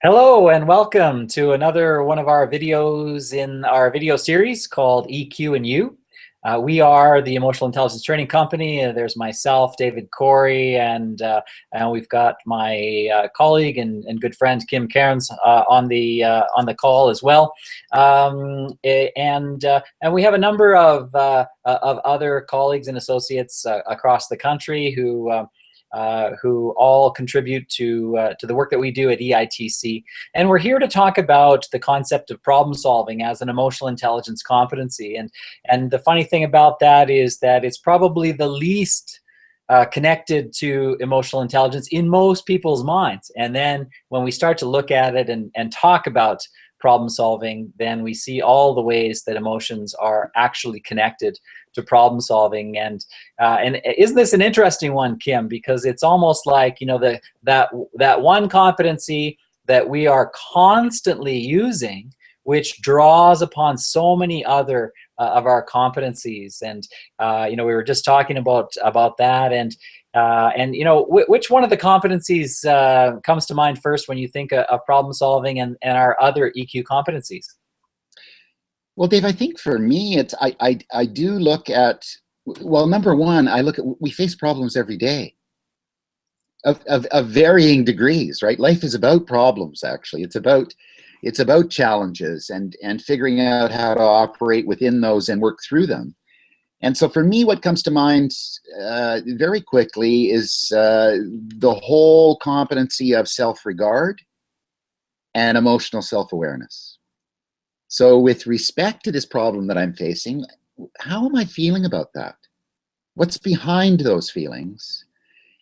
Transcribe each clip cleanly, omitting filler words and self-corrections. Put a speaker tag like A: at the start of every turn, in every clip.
A: Hello and welcome to another one of our videos in our video series called EQ and You. We are the Emotional Intelligence Training Company. There's myself, David Corey, and we've got my colleague and good friend Kim Cairns on the call as well. And we have a number of other colleagues and associates across the country who all contribute to the work that we do at EITC. And we're here to talk about the concept of problem solving as an emotional intelligence competency. And the funny thing about that is that it's probably the least connected to emotional intelligence in most people's minds. And then when we start to look at it and talk about problem solving, then we see all the ways that emotions are actually connected to problem solving. And isn't this an interesting one, Kim? Because it's almost like, you know, that one competency that we are constantly using, which draws upon so many other of our competencies. And you know, we were just talking about that. And you know, which one of the competencies comes to mind first when you think of problem solving and our other EQ competencies?
B: Well, Dave, I think for me, it's I do look at, well, number one, I look at, we face problems every day of varying degrees, right? Life is about problems, actually. It's about challenges and figuring out how to operate within those and work through them. And so for me, what comes to mind very quickly is the whole competency of self-regard and emotional self-awareness. So with respect to this problem that I'm facing, how am I feeling about that? What's behind those feelings?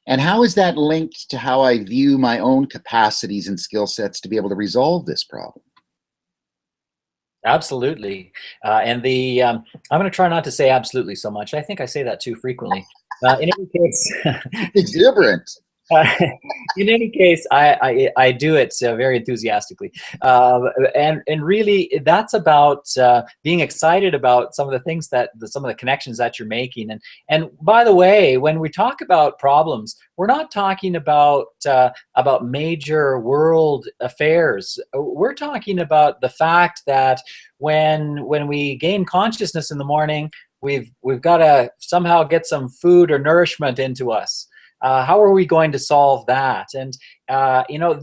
B: And how is that linked to how I view my own capacities and skill sets to be able to resolve this problem?
A: Absolutely. I'm going to try not to say absolutely so much. I think I say that too frequently. In any case,
B: exuberant.
A: In any case, I do it very enthusiastically, and really that's about being excited about some of the things some of the connections that you're making. And by the way, when we talk about problems, we're not talking about major world affairs. We're talking about the fact that when we gain consciousness in the morning, we've got to somehow get some food or nourishment into us. How are we going to solve that? And you know,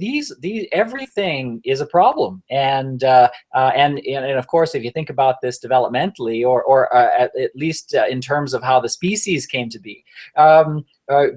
A: everything is a problem. And of course, if you think about this developmentally, or at least in terms of how the species came to be,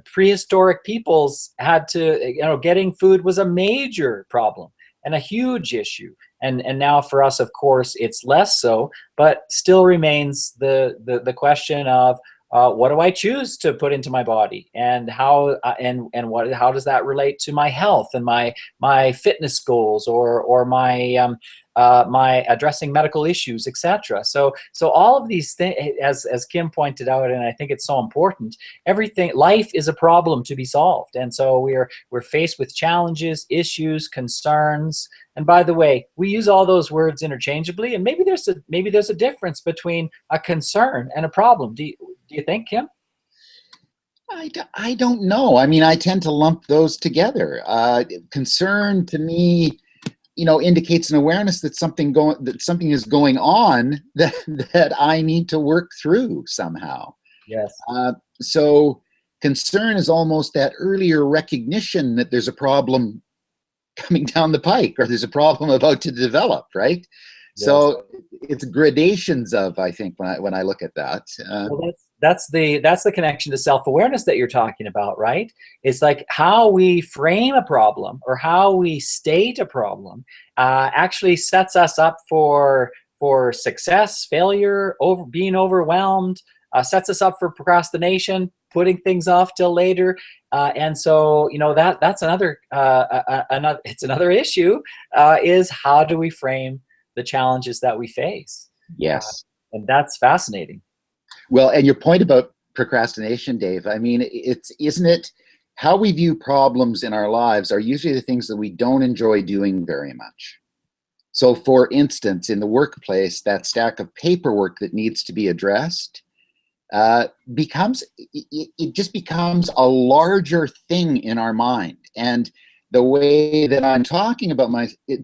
A: prehistoric peoples had to, you know, getting food was a major problem and a huge issue. And now for us, of course, it's less so, but still remains the question of, what do I choose to put into my body, and how how does that relate to my health and my fitness goals, or my my addressing medical issues, etc. So all of these things, as Kim pointed out, and I think it's so important, life is a problem to be solved, and so we're faced with challenges, issues, concerns. And by the way, we use all those words interchangeably, and maybe there's a difference between a concern and a problem. Do you think, Kim?
B: I don't know. I mean, I tend to lump those together. Concern to me, you know, indicates an awareness that something is going on that I need to work through somehow.
A: Yes.
B: So concern is almost that earlier recognition that there's a problem coming down the pike, or there's a problem about to develop, right? Yes. So it's gradations of, I think, when I look at that.
A: Well, that's the connection to self-awareness that you're talking about, right? It's like how we frame a problem or how we state a problem actually sets us up for success, failure, being overwhelmed, sets us up for procrastination, putting things off till later. And so, you know, that's another issue, is how do we frame the challenges that we face?
B: Yes.
A: And that's fascinating.
B: Well, and your point about procrastination, Dave, I mean, isn't it how we view problems in our lives are usually the things that we don't enjoy doing very much. So for instance, in the workplace, that stack of paperwork that needs to be addressed it just becomes a larger thing in our mind. And the way that I'm talking about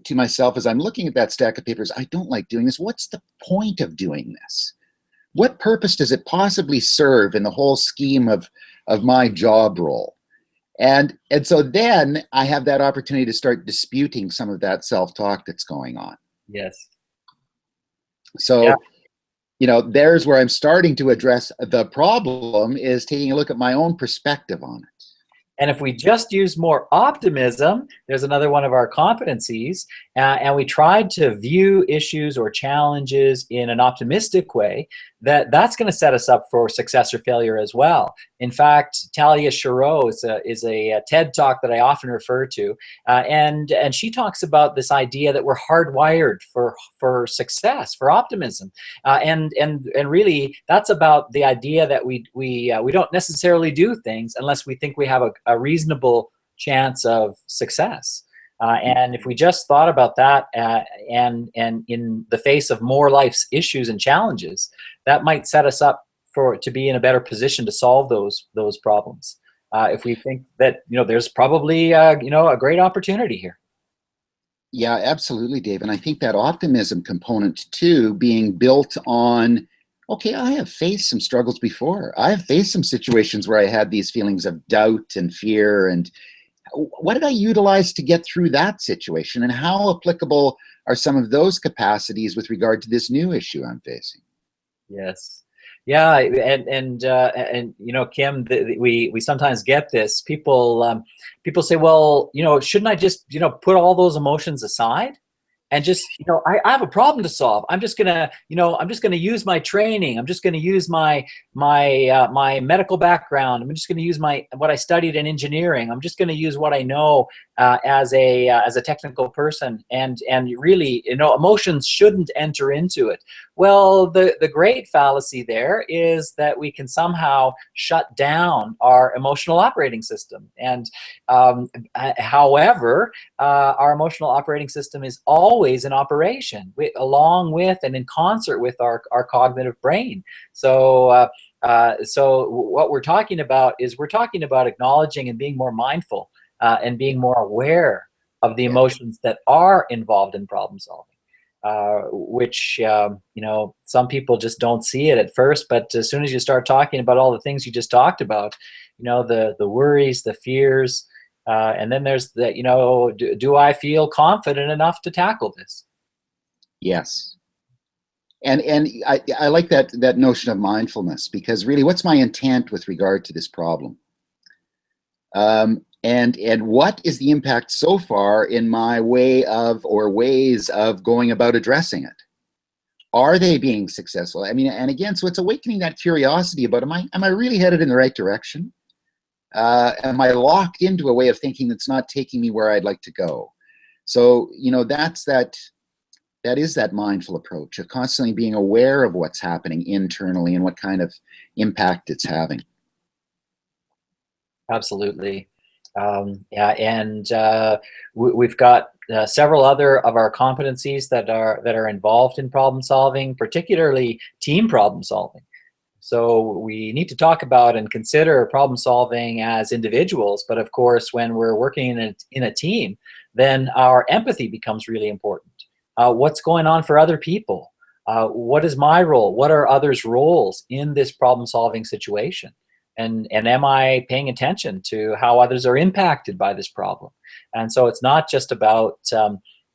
B: to myself as I'm looking at that stack of papers, I don't like doing this. What's the point of doing this? What purpose does it possibly serve in the whole scheme of my job role? And so then I have that opportunity to start disputing some of that self-talk that's going on.
A: Yes.
B: So,
A: Yeah.
B: you know, there's where I'm starting to address the problem, is taking a look at my own perspective on it.
A: And if we just use more optimism, there's another one of our competencies, and we tried to view issues or challenges in an optimistic way, that's going to set us up for success or failure as well. In fact, Talia Shiro is a TED talk that I often refer to, and she talks about this idea that we're hardwired for success, for optimism, and really that's about the idea that we don't necessarily do things unless we think we have a reasonable chance of success. And if we just thought about that, and in the face of more life's issues and challenges, that might set us up to be in a better position to solve those problems. If we think that, you know, there's probably you know, a great opportunity here.
B: Yeah, absolutely, Dave. And I think that optimism component too, being built on, okay, I have faced some struggles before. I have faced some situations where I had these feelings of doubt and fear, and what did I utilize to get through that situation, and how applicable are some of those capacities with regard to this new issue I'm facing?
A: Yes. Yeah, and you know, Kim, we sometimes get this. People say, well, you know, shouldn't I just, you know, put all those emotions aside and just, you know, I have a problem to solve. I'm just gonna, you know, I'm just gonna use my training. I'm just gonna use my medical background. I'm just gonna use what I studied in engineering. I'm just gonna use what I know as a technical person. And really, you know, emotions shouldn't enter into it. Well, the great fallacy there is that we can somehow shut down our emotional operating system. And however, our emotional operating system is always in operation, along with and in concert with our cognitive brain. So what we're talking about is acknowledging and being more mindful and being more aware of the emotions that are involved in problem solving. Which you know, some people just don't see it at first, but as soon as you start talking about all the things you just talked about, you know, the worries, the fears, and then there's the, you know, do I feel confident enough to tackle this?
B: Yes. And I like that notion of mindfulness, because really, what's my intent with regard to this problem? And what is the impact so far in my way of, or ways of, going about addressing it? Are they being successful? I mean, and again, so it's awakening that curiosity about, am I really headed in the right direction? Am I locked into a way of thinking that's not taking me where I'd like to go? So, you know, that is that mindful approach of constantly being aware of what's happening internally and what kind of impact it's having.
A: Absolutely. Yeah, and we've got several other of our competencies that are involved in problem solving, particularly team problem solving. So we need to talk about and consider problem solving as individuals, but of course, when we're working in a team, then our empathy becomes really important. What's going on for other people? What is my role? What are others' roles in this problem solving situation? And am I paying attention to how others are impacted by this problem? And so it's not just about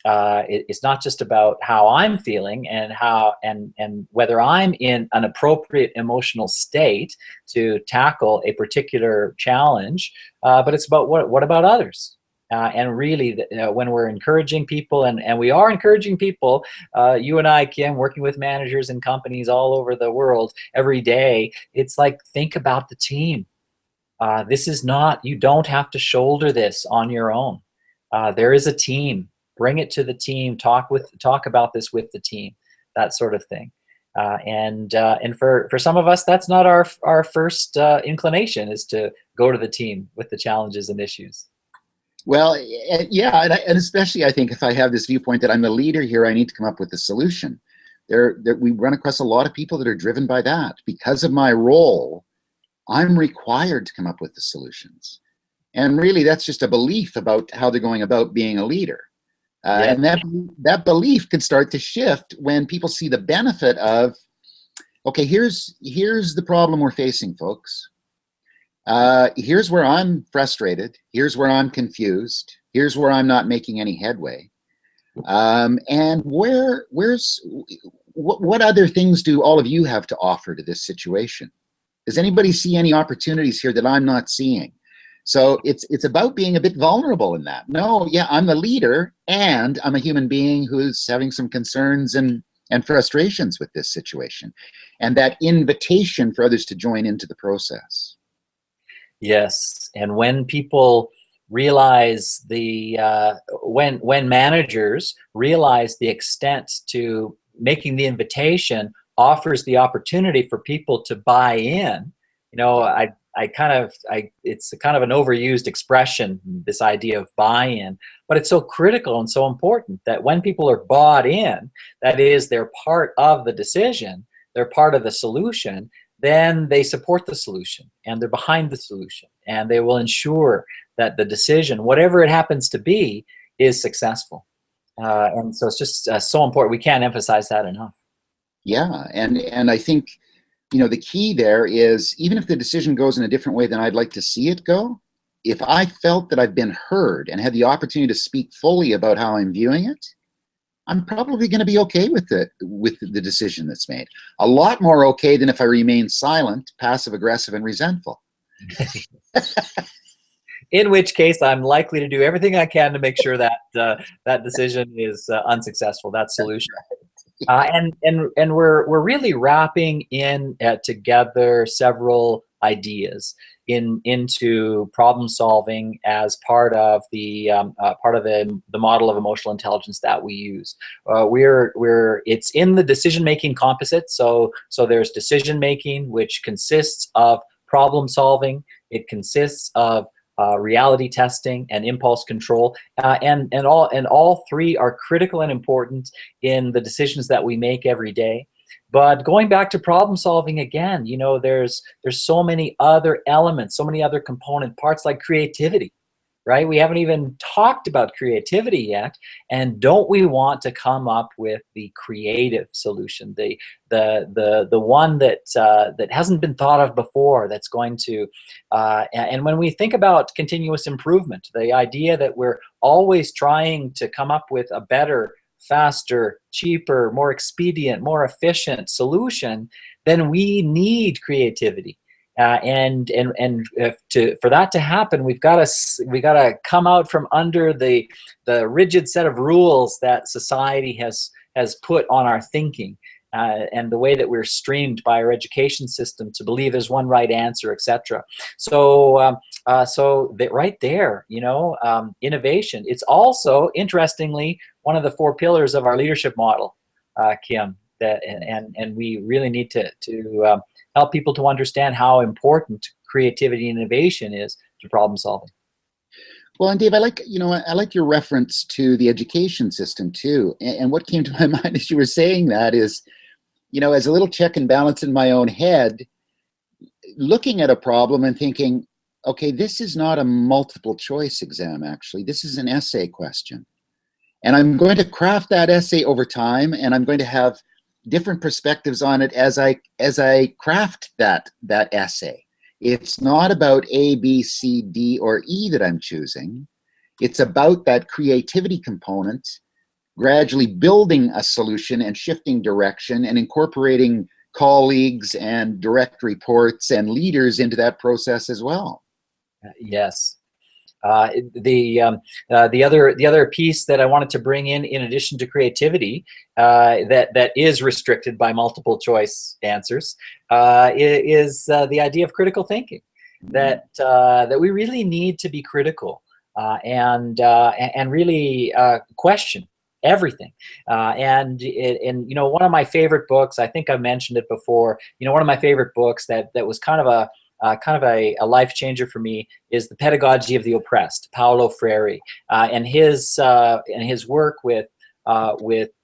A: it's not just about how I'm feeling and whether I'm in an appropriate emotional state to tackle a particular challenge, but it's about what about others. And really, when we're encouraging people, and we are encouraging people, you and I, Kim, working with managers and companies all over the world every day, it's like, think about the team. This is not, you don't have to shoulder this on your own. There is a team. Bring it to the team. Talk about this with the team. That sort of thing. And for some of us, that's not our first inclination, is to go to the team with the challenges and issues.
B: Well, yeah, and especially I think if I have this viewpoint that I'm the leader here, I need to come up with a solution. We run across a lot of people that are driven by that. Because of my role, I'm required to come up with the solutions. And really, that's just a belief about how they're going about being a leader.
A: Yeah.
B: And that belief can start to shift when people see the benefit of, okay, here's the problem we're facing, folks. Here's where I'm frustrated. Here's where I'm confused. Here's where I'm not making any headway. And what other things do all of you have to offer to this situation? Does anybody see any opportunities here that I'm not seeing? So it's about being a bit vulnerable in that. No, yeah, I'm the leader, and I'm a human being who's having some concerns and frustrations with this situation. And that invitation for others to join into the process.
A: Yes, and when people realize when managers realize the extent to making the invitation offers the opportunity for people to buy in, it's kind of an overused expression, this idea of buy-in, but it's so critical and so important that when people are bought in, that is, they're part of the decision, they're part of the solution, then they support the solution and they're behind the solution and they will ensure that the decision, whatever it happens to be, is successful. And so it's just so important. We can't emphasize that enough.
B: Yeah, and I think, the key there is, even if the decision goes in a different way than I'd like to see it go, if I felt that I've been heard and had the opportunity to speak fully about how I'm viewing it, I'm probably going to be okay with the decision that's made. A lot more okay than if I remain silent, passive aggressive, and resentful.
A: In which case, I'm likely to do everything I can to make sure that that decision is unsuccessful, that solution. And we're really wrapping in together several ideas into problem solving as part of the model of emotional intelligence that we use. It's in the decision making composite. So there's decision making, which consists of problem solving. It consists of reality testing and impulse control, and all three are critical and important in the decisions that we make every day. But going back to problem solving again, there's so many other elements, so many other component parts, like creativity, right? We haven't even talked about creativity yet, and don't we want to come up with the creative solution, the one that hasn't been thought of before, that's going to and when we think about continuous improvement, the idea that we're always trying to come up with a better, faster, cheaper, more expedient, more efficient solution, then we need creativity. For that to happen, we got to come out from under the rigid set of rules that society has put on our thinking, and the way that we're streamed by our education system to believe there's one right answer, etc. So that right there, innovation. It's also, interestingly, one of the 4 pillars of our leadership model, Kim. And we really need to help people to understand how important creativity and innovation is to problem solving.
B: Well, and Dave, I like your reference to the education system too. And what came to my mind as you were saying that is, as a little check and balance in my own head, looking at a problem and thinking, okay, this is not a multiple choice exam, actually. This is an essay question. And I'm going to craft that essay over time, and I'm going to have different perspectives on it as I craft that essay. It's not about A, B, C, D, or E that I'm choosing. It's about that creativity component, gradually building a solution and shifting direction and incorporating colleagues and direct reports and leaders into that process as well.
A: Yes. The other piece that I wanted to bring in addition to creativity, that is restricted by multiple choice answers, is the idea of critical thinking. That we really need to be critical and really question everything. And one of my favorite books, I think I mentioned it before. One of my favorite books that was kind of a life changer for me is The Pedagogy of the Oppressed, Paulo Freire, and his work with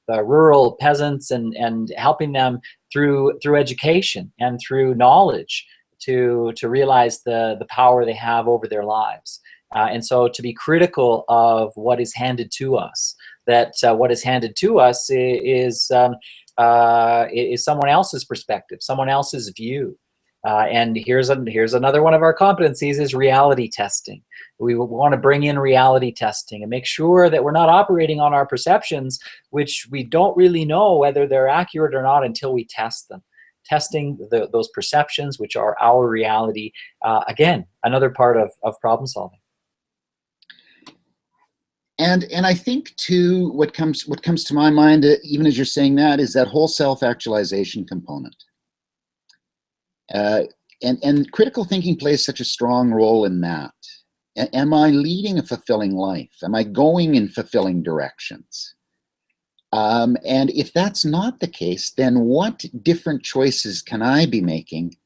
A: rural peasants and helping them through education and through knowledge to realize the power they have over their lives. And so to be critical of what is handed to us, that what is handed to us is someone else's perspective, someone else's view. And here's another one of our competencies is reality testing. We want to bring in reality testing and make sure that we're not operating on our perceptions, which we don't really know whether they're accurate or not until we test them. Testing those perceptions, which are our reality. Again, another part of problem solving.
B: And I think too, what comes to my mind, even as you're saying that, is that whole self-actualization component. And critical thinking plays such a strong role in that. Am I leading a fulfilling life? Am I going in fulfilling directions? And if that's not the case, then what different choices can I be making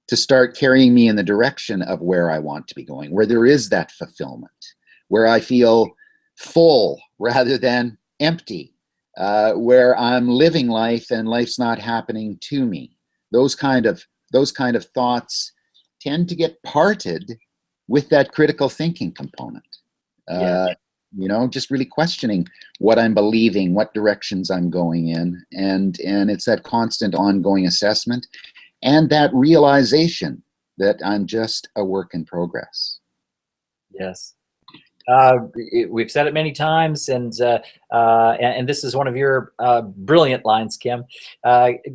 B: to start carrying me in the direction of where I want to be going, where there is that fulfillment, where I feel full rather than empty, where I'm living life and life's not happening to me? Those kind of thoughts tend to get parted with that critical thinking component. You know, just really questioning what I'm believing, what directions I'm going in, and it's that constant ongoing assessment and that realization that I'm just a work in progress.
A: Yes. We've said it many times, and this is one of your brilliant lines, Kim.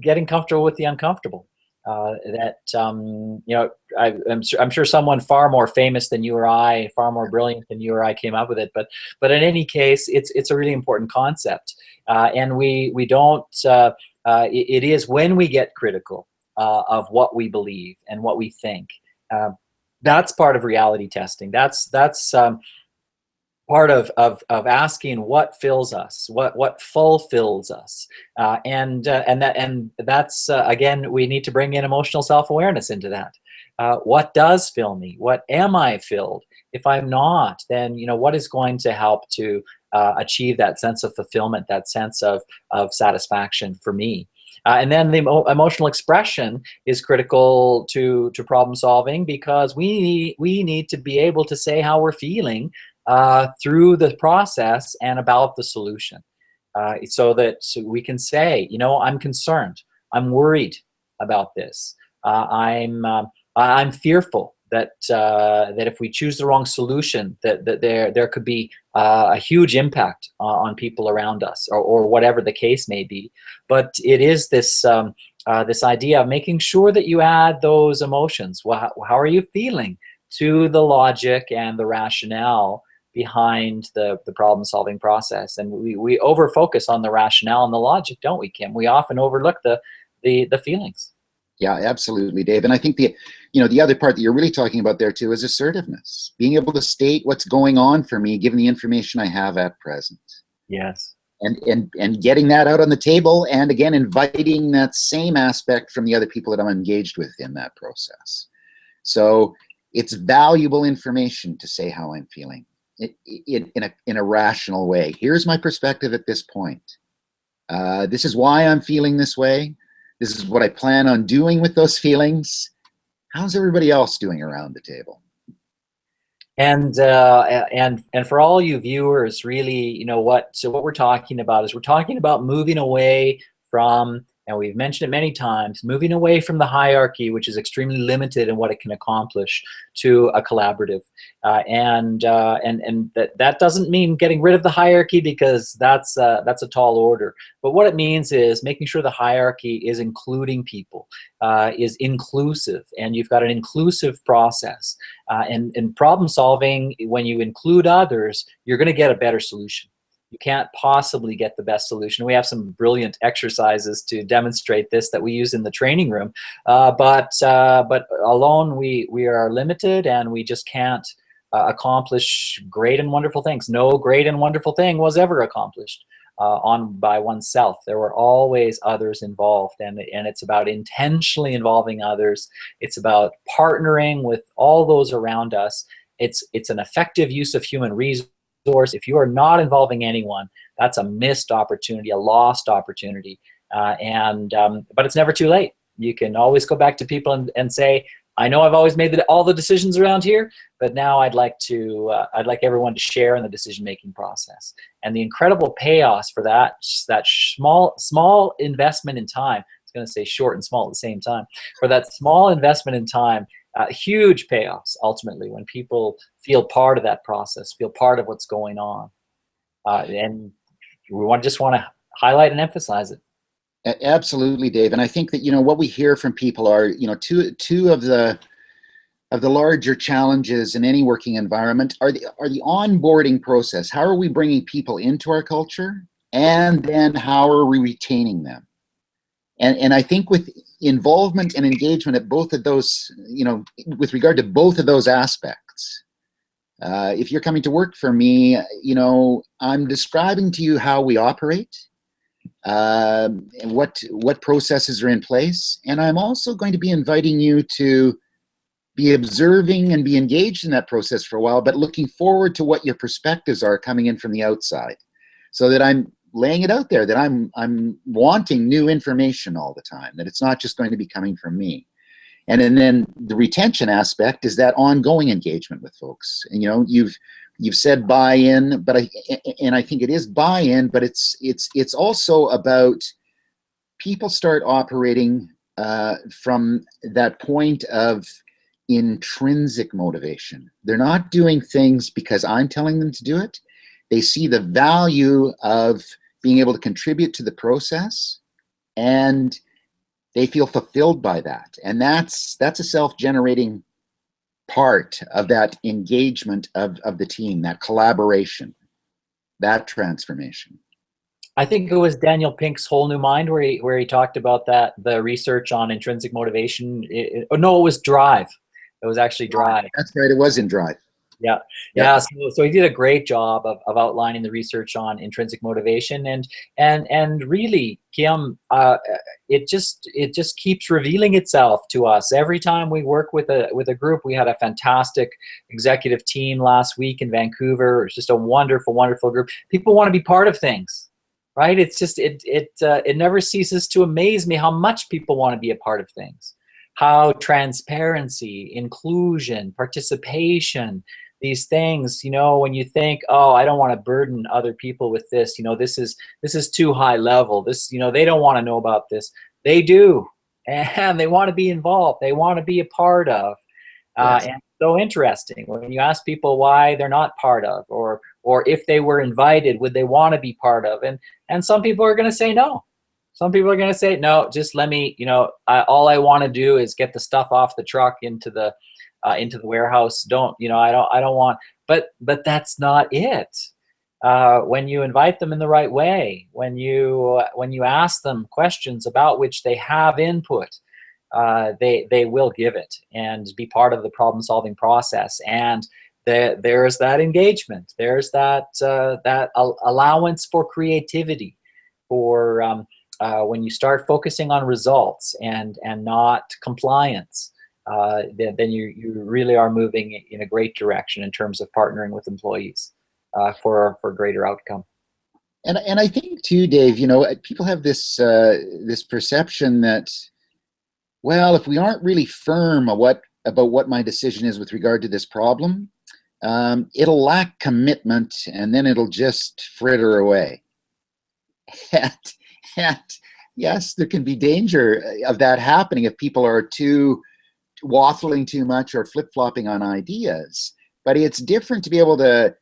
A: Getting comfortable with the uncomfortable. You know, I'm sure someone far more famous than you or I, far more brilliant than you or I, came up with it. But in any case, it's a really important concept, and we don't. It is when we get critical of what we believe and what we think. That's part of reality testing. That's part of asking what fills us, what fulfills us, and that's again, we need to bring in emotional self-awareness into that. What does fill me? What am I filled? If I'm not, then what is going to help to achieve that sense of fulfillment, that sense of satisfaction for me? And then the emotional expression is critical to problem solving, because we need to be able to say how we're feeling through the process and about the solution, so that we can say, I'm concerned, I'm worried about this, I'm fearful that if we choose the wrong solution, that there could be a huge impact on people around us, or whatever the case may be. But it is this this idea of making sure that you add those emotions. Well, how are you feeling to the logic and the rationale behind the problem-solving process? And we over-focus on the rationale and the logic, don't we, Kim? We often overlook the feelings.
B: Yeah, absolutely, Dave. And I think the other part that you're really talking about there too is assertiveness, being able to state what's going on for me, given the information I have at present.
A: Yes.
B: And getting that out on the table, and again, inviting that same aspect from the other people that I'm engaged with in that process. So it's valuable information to say how I'm feeling in a rational way. Here's my perspective at this point. This is why I'm feeling this way. This is what I plan on doing with those feelings. How's everybody else doing around the table?
A: And for all you viewers, really, what we're talking about is we're talking about moving away from, and we've mentioned it many times, moving away from the hierarchy, which is extremely limited in what it can accomplish, to a collaborative. And that doesn't mean getting rid of the hierarchy, because that's a tall order. But what it means is making sure the hierarchy is including people, is inclusive, and you've got an inclusive process. And problem solving, when you include others, you're going to get a better solution. You can't possibly get the best solution. We have some brilliant exercises to demonstrate this that we use in the training room. But alone, we are limited, and we just can't accomplish great and wonderful things. No great and wonderful thing was ever accomplished by oneself. There were always others involved, and it's about intentionally involving others. It's about partnering with all those around us. It's an effective use of human resources. If you are not involving anyone, that's a missed opportunity, a lost opportunity. But it's never too late. You can always go back to people and say, I know I've always made all the decisions around here, but now I'd like everyone to share in the decision-making process. And the incredible payoffs for that small investment in time, I was going to say short and small at the same time, for that small investment in time, huge payoffs ultimately when people feel part of that process, feel part of what's going on. And we just want to highlight and emphasize it.
B: Absolutely, Dave. And I think that, what we hear from people are, two of the larger challenges in any working environment are the onboarding process. How are we bringing people into our culture? And then how are we retaining them? And I think with involvement and engagement at both of those, with regard to both of those aspects, if you're coming to work for me, I'm describing to you how we operate, and what processes are in place. And I'm also going to be inviting you to be observing and be engaged in that process for a while, but looking forward to what your perspectives are coming in from the outside, so that I'm laying it out there, that I'm wanting new information all the time, that it's not just going to be coming from me. And then the retention aspect is that ongoing engagement with folks. And you've said buy-in, but I think it is buy-in, but it's also about people start operating from that point of intrinsic motivation. They're not doing things because I'm telling them to do it. They see the value of being able to contribute to the process, and they feel fulfilled by that. And that's a self-generating part of that engagement of the team, that collaboration, that transformation.
A: I think it was Daniel Pink's Whole New Mind where he talked about that, the research on intrinsic motivation. No, it was Drive. It was actually Drive.
B: That's right, it was in Drive.
A: Yeah. So he did a great job of outlining the research on intrinsic motivation, and really, Kim, it just keeps revealing itself to us every time we work with a group. We had a fantastic executive team last week in Vancouver. It's just a wonderful, wonderful group. People want to be part of things, right? It's just it never ceases to amaze me how much people want to be a part of things. How transparency, inclusion, participation, these things, when you think, oh, I don't want to burden other people with this, this is too high level. This, they don't want to know about this. They do, and they want to be involved. They want to be a part of.
B: Yes.
A: And so interesting when you ask people why they're not part of, or if they were invited, would they want to be part of? And some people are going to say no. Some people are going to say, no, just let me, all I want to do is get the stuff off the truck into the warehouse. I don't want, but that's not it. When you invite them in the right way, when you ask them questions about which they have input, they will give it and be part of the problem solving process. And there's that engagement. There's that allowance for creativity, for when you start focusing on results and not compliance, then you really are moving in a great direction in terms of partnering with employees for greater outcome.
B: And I think too, Dave, people have this this perception that, well, if we aren't really firm about what my decision is with regard to this problem, it'll lack commitment, and then it'll just fritter away. And yes, there can be danger of that happening if people are waffling too much or flip-flopping on ideas. But it's different to be able to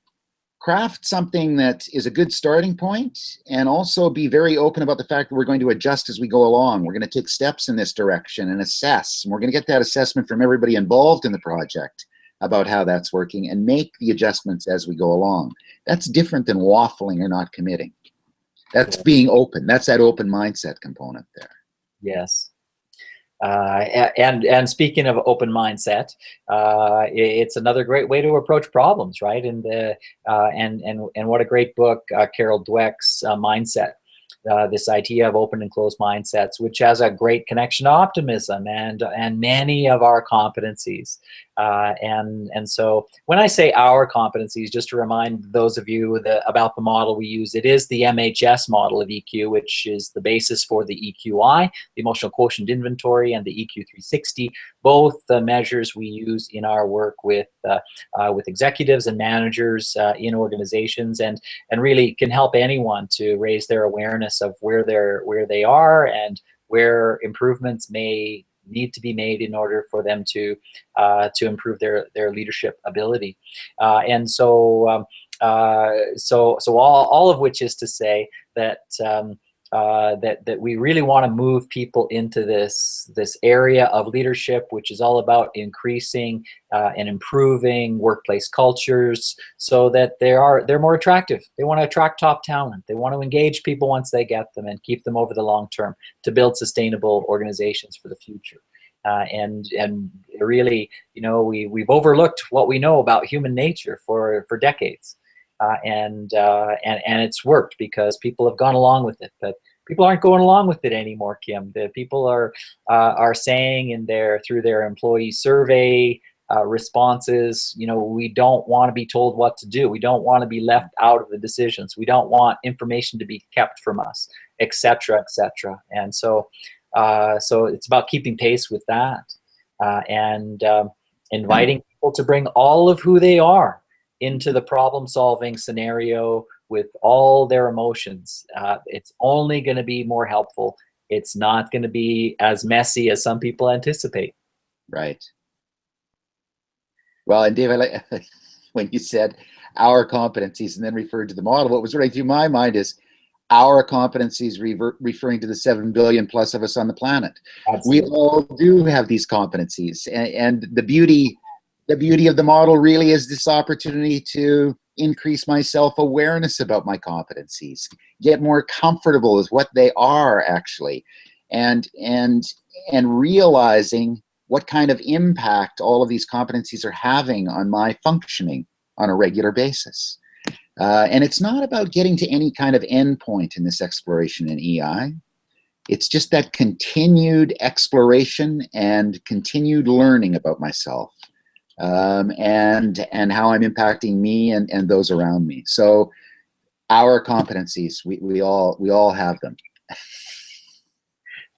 B: craft something that is a good starting point, and also be very open about the fact that we're going to adjust as we go along. We're going to take steps in this direction and assess. And we're going to get that assessment from everybody involved in the project about how that's working, and make the adjustments as we go along. That's different than waffling or not committing. That's being open. That's that open mindset component there.
A: Yes. And speaking of open mindset, it's another great way to approach problems, right? And what a great book, Carol Dweck's Mindset. This idea of open and closed mindsets, which has a great connection to optimism and many of our competencies. And so when I say our competencies, just to remind those of you about the model we use, it is the MHS model of EQ, which is the basis for the EQI, the Emotional Quotient Inventory, and the EQ 360, both the measures we use in our work with with executives and managers in organizations, and really can help anyone to raise their awareness of where they are and where improvements may need to be made in order for them to improve their leadership ability. And so all of which is to say that that we really want to move people into this area of leadership, which is all about increasing and improving workplace cultures, so that they're more attractive. They want to attract top talent. They want to engage people once they get them and keep them over the long term to build sustainable organizations for the future. And really, we've overlooked what we know about human nature for decades. And it's worked because people have gone along with it, but people aren't going along with it anymore, Kim. The people are saying through their employee survey responses, we don't want to be told what to do. We don't want to be left out of the decisions. We don't want information to be kept from us, et cetera, et cetera. And so it's about keeping pace with that and inviting people to bring all of who they are into the problem-solving scenario with all their emotions. It's only going to be more helpful. It's not going to be as messy as some people anticipate.
B: Right. Well, and Dave, I like when you said our competencies and then referred to the model, what was running through my mind is our competencies referring to the 7 billion plus of us on the planet. Absolutely. We all do have these competencies, and the beauty of the model really is this opportunity to increase my self-awareness about my competencies, get more comfortable with what they are actually, and realizing what kind of impact all of these competencies are having on my functioning on a regular basis. And it's not about getting to any kind of endpoint in this exploration in EI. It's just that continued exploration and continued learning about myself. And how I'm impacting me and those around me. So our competencies, we all have them.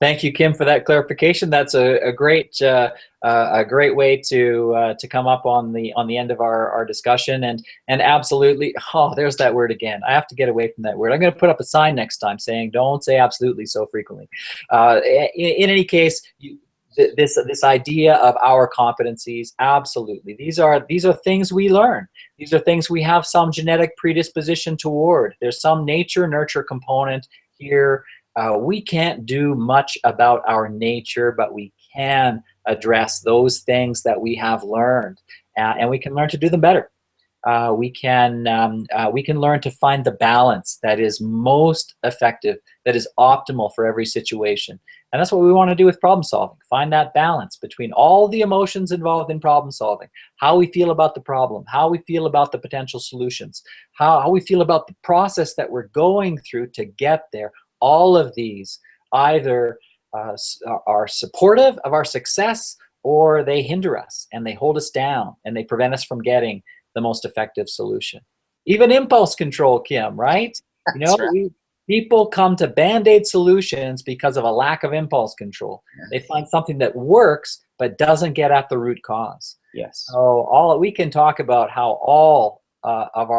A: Thank you, Kim, for that clarification. That's a great way to come up on the end of our discussion. And absolutely, oh, there's that word again. I have to get away from that word. I'm going to put up a sign next time saying don't say absolutely so frequently. In any case, this idea of our competencies, absolutely. These are things we learn. These are things we have some genetic predisposition toward. There's some nature-nurture component here. We can't do much about our nature, but we can address those things that we have learned, and we can learn to do them better. We can learn to find the balance that is most effective, that is optimal for every situation. And that's what we want to do with problem solving. Find that balance between all the emotions involved in problem solving, how we feel about the problem, how we feel about the potential solutions, how we feel about the process that we're going through to get there. All of these either are supportive of our success, or they hinder us and they hold us down and they prevent us from getting the most effective solution. Even impulse control, Kim, right? Right. People come to Band-Aid solutions because of a lack of impulse control. They find something that works but doesn't get at the root cause.
B: Yes.
A: So we can talk about how all of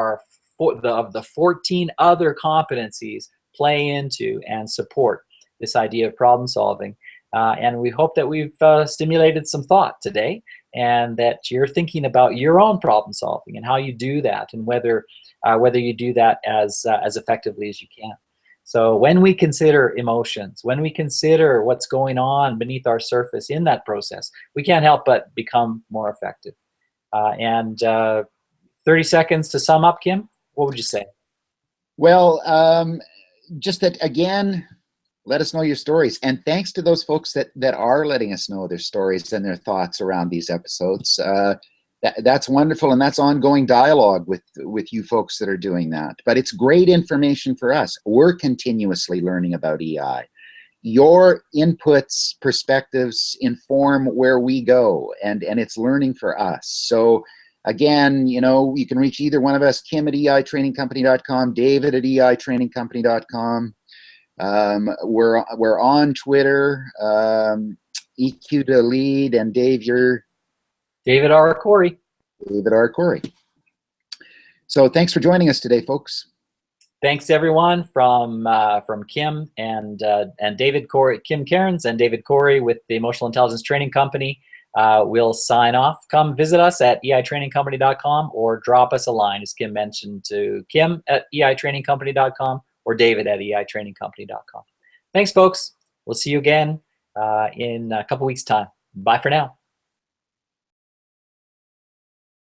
A: the 14 other competencies play into and support this idea of problem solving. And we hope that we've stimulated some thought today, and that you're thinking about your own problem solving and how you do that, and whether you do that as effectively as you can. So when we consider emotions, when we consider what's going on beneath our surface in that process, we can't help but become more effective. 30 seconds to sum up, Kim, what would you say?
B: Well, just that, again, let us know your stories. And thanks to those folks that are letting us know their stories and their thoughts around these episodes. That's wonderful, and that's ongoing dialogue with you folks that are doing that. But it's great information for us. We're continuously learning about EI. Your inputs, perspectives inform where we go, and it's learning for us. So again, you can reach either one of us, Kim at EITrainingCompany.com, David at EITrainingCompany.com. We're on Twitter, EQ to Lead, and Dave, you're...
A: David R. Corey.
B: David R. Corey. So thanks for joining us today, folks.
A: Thanks everyone from Kim and David Corey, Kim Cairns and David Corey with the Emotional Intelligence Training Company. We'll sign off. Come visit us at eitrainingcompany.com or drop us a line, as Kim mentioned, to Kim at eitrainingcompany.com or David at eitrainingcompany.com. Thanks, folks. We'll see you again in a couple weeks' time. Bye for now.